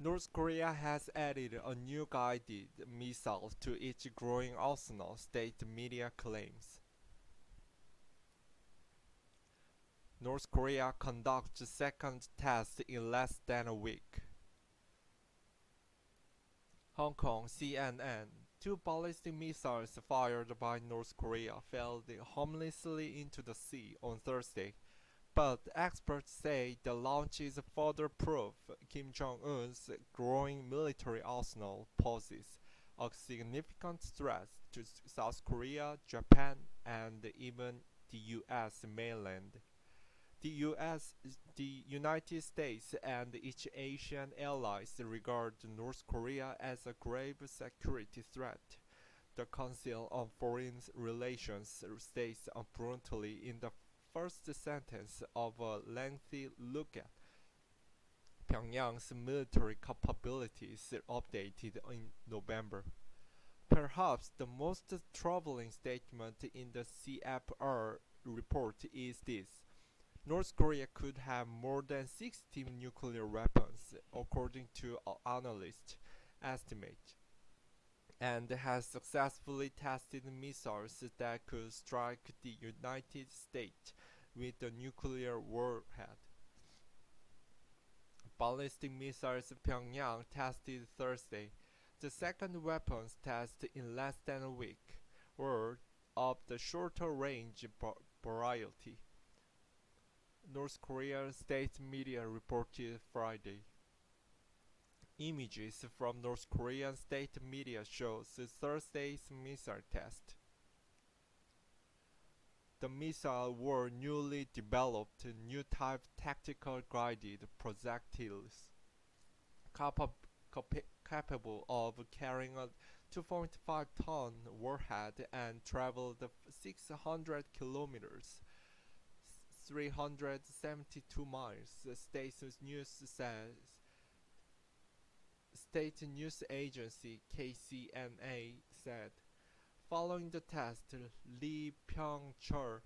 North Korea has added a new guided missile to its growing arsenal, state media claims. North Korea conducts second test in less than a week. Hong Kong CNN. Two ballistic missiles fired by North Korea fell harmlessly into the sea on Thursday, but experts say the launch is further proof Kim Jong-un's growing military arsenal poses a significant threat to South Korea, Japan, and even the U.S. mainland. The US, the United States, and its Asian allies regard North Korea as a grave security threat. The Council on Foreign Relations states abruptly in the first sentence of a lengthy look at Pyongyang's military capabilities updated in November. Perhaps the most troubling statement in the CFR report is this: North Korea could have more than 60 nuclear weapons, according to analyst estimates, and has successfully tested missiles that could strike the United States with a nuclear warhead. Ballistic missiles Pyongyang tested Thursday, the second weapons test in less than a week, were of the shorter range variety. North Korean state media reported Friday. Images from North Korean state media shows Thursday's missile test. The missiles were newly developed new type tactical guided projectiles capable of carrying a 2.5-ton warhead and traveled 600 kilometers 372 miles, State news agency KCNA said. Following the test, Lee Pyong-chul,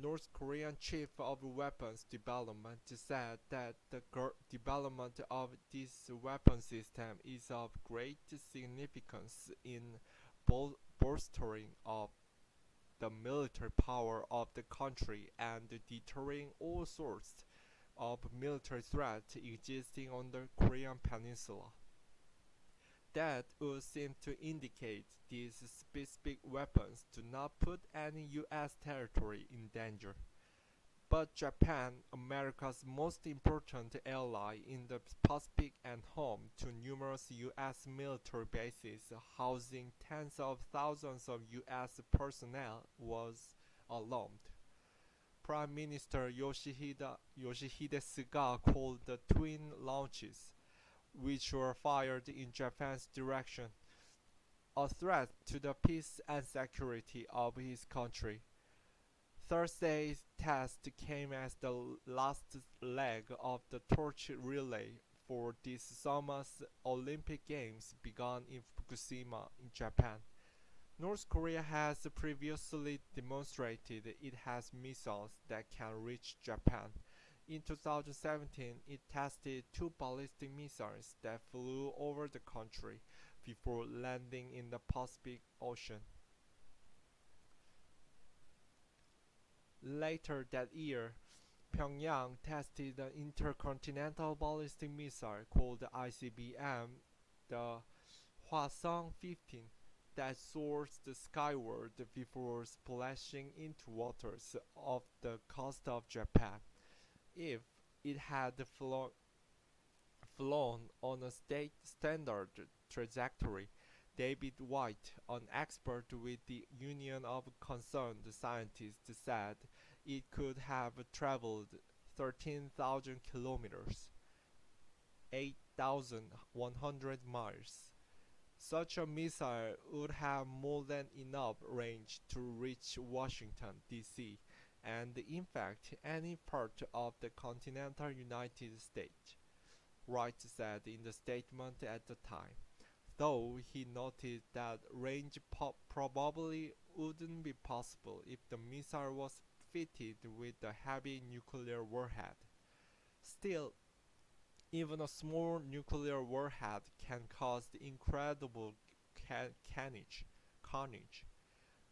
North Korean chief of weapons development, said that the development of this weapon system is of great significance in bolstering of the military power of the country and deterring all sorts of military threats existing on the Korean peninsula. That would seem to indicate these specific weapons do not put any U.S. territory in danger. But Japan, America's most important ally in the Pacific and home to numerous U.S. military bases housing tens of thousands of U.S. personnel, was alarmed. Prime Minister Yoshihide Suga called the twin launches, which were fired in Japan's direction, a threat to the peace and security of his country. Thursday's test came as the last leg of the torch relay for this summer's Olympic Games begun in Fukushima, in Japan. North Korea has previously demonstrated it has missiles that can reach Japan. In 2017, it tested two ballistic missiles that flew over the country before landing in the Pacific Ocean. Later that year, Pyongyang tested an intercontinental ballistic missile called ICBM, the Hwasong-15, that soared skyward before splashing into waters off the coast of Japan. If it had flown on a standard trajectory, David White, an expert with the Union of Concerned Scientists, said it could have traveled 13,000 kilometers, 8,100 miles. Such a missile would have more than enough range to reach Washington, D.C., and in fact any part of the continental United States, Wright said in the statement at the time, though he noted that range probably wouldn't be possible if the missile was fitted with a heavy nuclear warhead. Still, Even a small nuclear warhead can cause incredible carnage.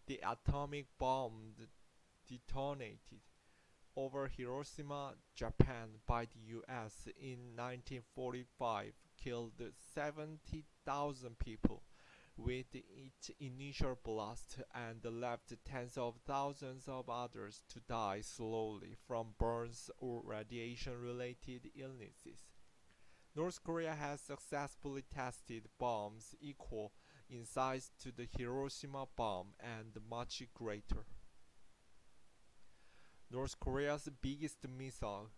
The atomic bomb detonated over Hiroshima, Japan by the US in 1945 killed 70,000 people with its initial blast and left tens of thousands of others to die slowly from burns or radiation related illnesses. North Korea has successfully tested bombs equal in size to the Hiroshima bomb and much greater. North Korea's biggest missile.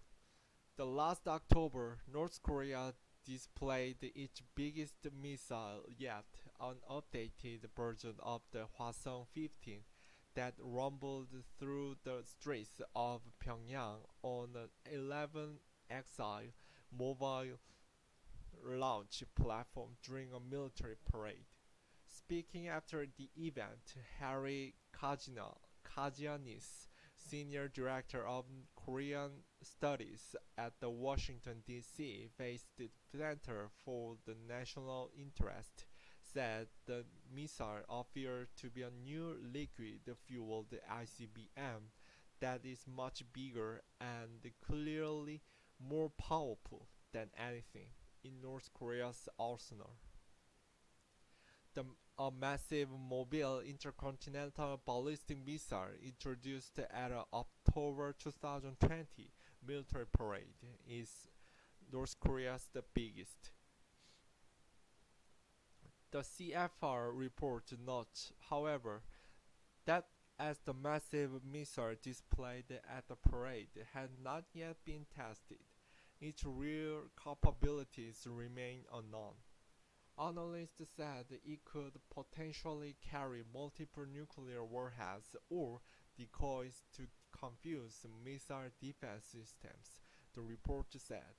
The last October, North Korea displayed its biggest missile yet, an updated version of the Hwasong-15 that rumbled through the streets of Pyongyang on an 11XI mobile launch platform during a military parade. Speaking after the event, Harry Kajianis, senior director of Korean Studies at the Washington, D.C. based Center for the National Interest, said the missile appeared to be a new liquid-fueled ICBM that is much bigger and clearly more powerful than anything in North Korea's arsenal. The a massive mobile intercontinental ballistic missile introduced at an October 2020 military parade is North Korea's the biggest. The CFR report notes, however, that as the massive missile displayed at the parade had not yet been tested, its real capabilities remain unknown. Analysts said it could potentially carry multiple nuclear warheads or decoys to confuse missile defense systems, the report said.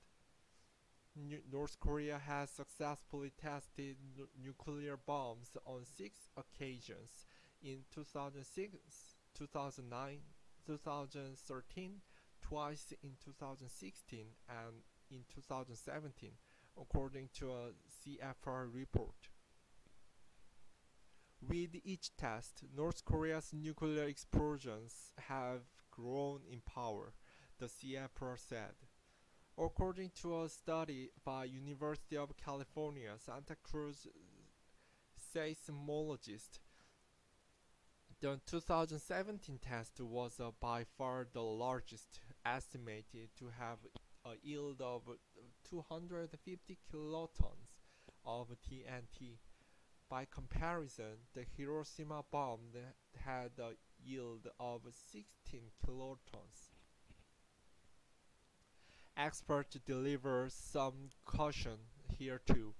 North Korea has successfully tested nuclear bombs on 6 occasions in 2006, 2009, 2013, twice in 2016, and in 2017, according to a CFR report. With each test, North Korea's nuclear explosions have grown in power, the CFR said. According to a study by University of California, Santa Cruz seismologist, the 2017 test was by far the largest, estimated to have a yield of 250 kilotons of TNT. By comparison, the Hiroshima bomb had a yield of 16 kilotons. Experts deliver some caution here too.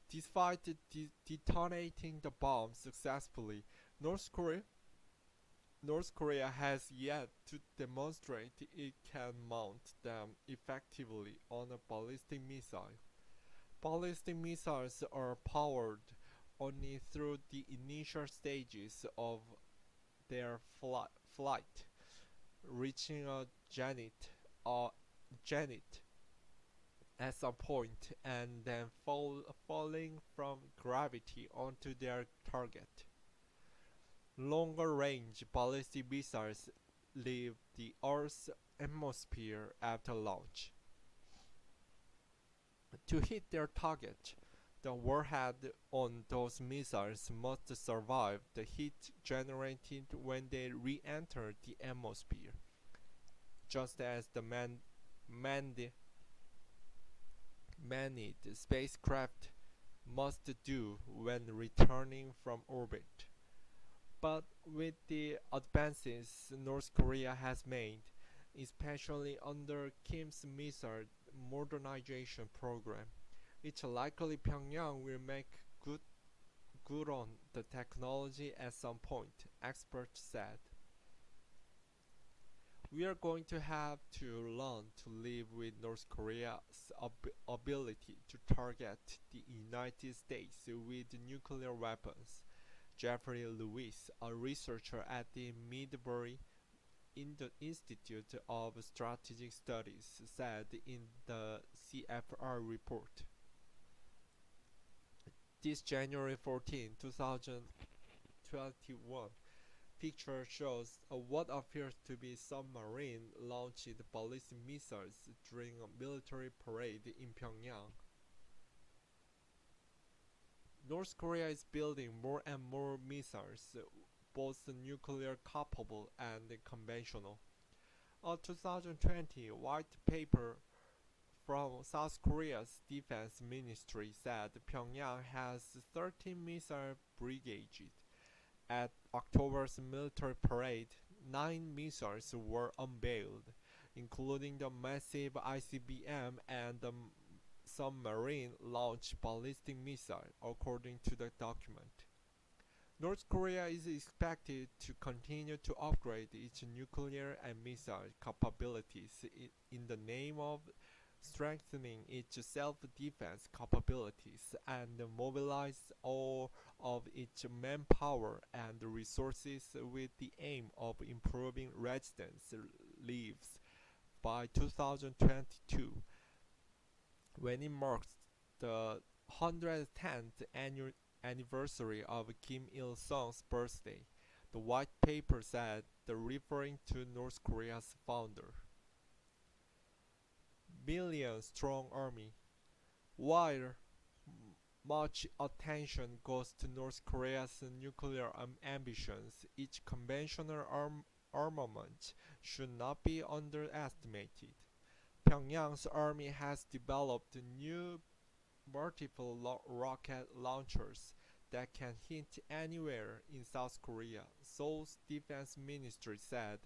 Despite detonating the bomb successfully, North Korea North Korea has yet to demonstrate it can mount them effectively on a ballistic missile. Ballistic missiles are powered only through the initial stages of their flight, reaching a zenith at some point and then falling from gravity onto their target. Longer range ballistic missiles leave the Earth's atmosphere after launch. To hit their target, the warhead on those missiles must survive the heat generated when they re-enter the atmosphere, just as the manned spacecraft must do when returning from orbit. But with the advances North Korea has made, especially under Kim's missile modernization program, it's likely Pyongyang will make good on the technology at some point, experts said. We are going to have to learn to live with North Korea's ability to target the United States with nuclear weapons. Jeffrey Lewis, a researcher at the Midbury Institute of Strategic Studies said in the CFR report. This January 14, 2021 picture shows what appears to be submarine launched ballistic missiles during a military parade in Pyongyang. North Korea is building more and more missiles, both nuclear capable and conventional. A 2020 white paper from South Korea's defense ministry said Pyongyang has 13 missile brigades. At October's military parade, 9 missiles were unveiled, including the massive ICBM and the submarine-launched ballistic missile, according to the document. North Korea is expected to continue to upgrade its nuclear and missile capabilities in the name of strengthening its self-defense capabilities and mobilize all of its manpower and resources with the aim of improving residents' lives by 2022, when it marks the 110th anniversary of Kim Il-sung's birthday, the white paper said, referring to North Korea's founder. Million-strong army. While much attention goes to North Korea's nuclear ambitions, its conventional armament should not be underestimated. Pyongyang's army has developed new multiple rocket launchers that can hit anywhere in South Korea, Seoul's defense ministry said,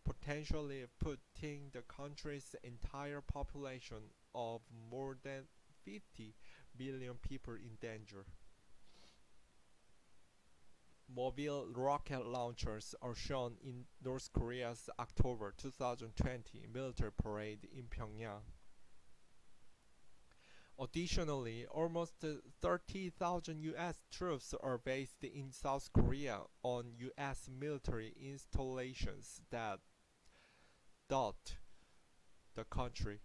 potentially putting the country's entire population of more than 50 billion people in danger. Mobile rocket launchers are shown in North Korea's October 2020 military parade in Pyongyang. Additionally, almost 30,000 U.S. troops are based in South Korea on U.S. military installations that dot the country.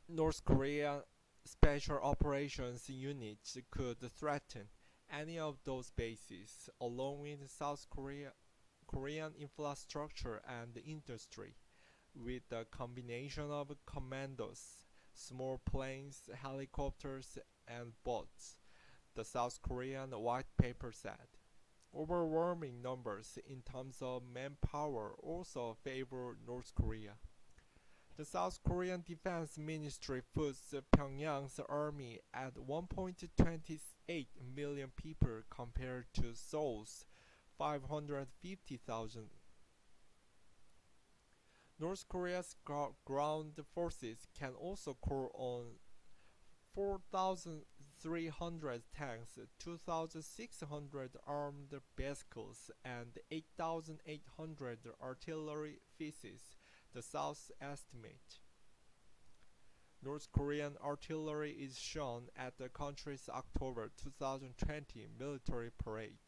North Korea special operations units could threaten any of those bases, along with South Korean infrastructure and industry, with a combination of commandos, small planes, helicopters, and boats, the South Korean white paper said. Overwhelming numbers in terms of manpower also favor North Korea. The South Korean Defense Ministry puts Pyongyang's army at 1.28 million people compared to Seoul's 550,000. North Korea's ground forces can also call on 4,300 tanks, 2,600 armed vehicles, and 8,800 artillery pieces, the South estimate. North Korean artillery is shown at the country's October 2020 military parade.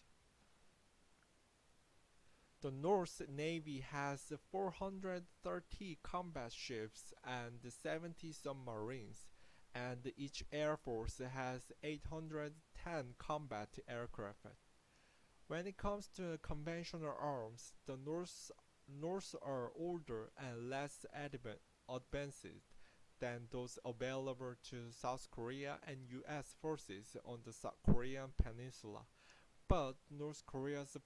The North Navy has 430 combat ships and 70 submarines, and each Air Force has 810 combat aircraft. When it comes to conventional arms, the North are older and less advanced than those available to South Korea and U.S. forces on the South Korean peninsula, but North Korea's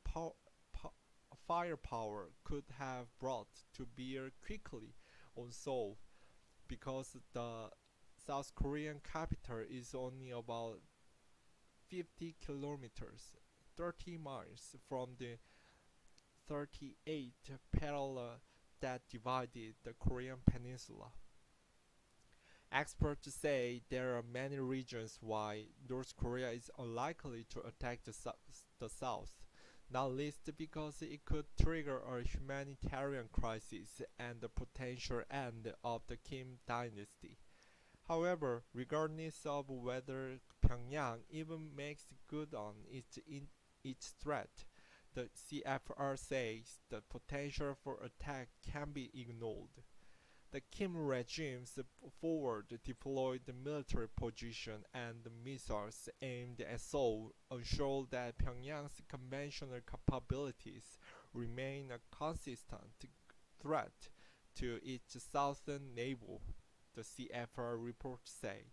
firepower could have brought to bear quickly on Seoul, because the South Korean capital is only about 50 kilometers, 30 miles from the 38 parallel that divided the Korean peninsula. Experts say there are many reasons why North Korea is unlikely to attack the South, not least because it could trigger a humanitarian crisis and the potential end of the Kim dynasty. However, regardless of whether Pyongyang even makes good on its threat, The CFR says the potential for attack can be ignored. The Kim regime's forward-deployed military position and missiles aimed at Seoul ensure that Pyongyang's conventional capabilities remain a consistent threat to its southern neighbor, the CFR report said.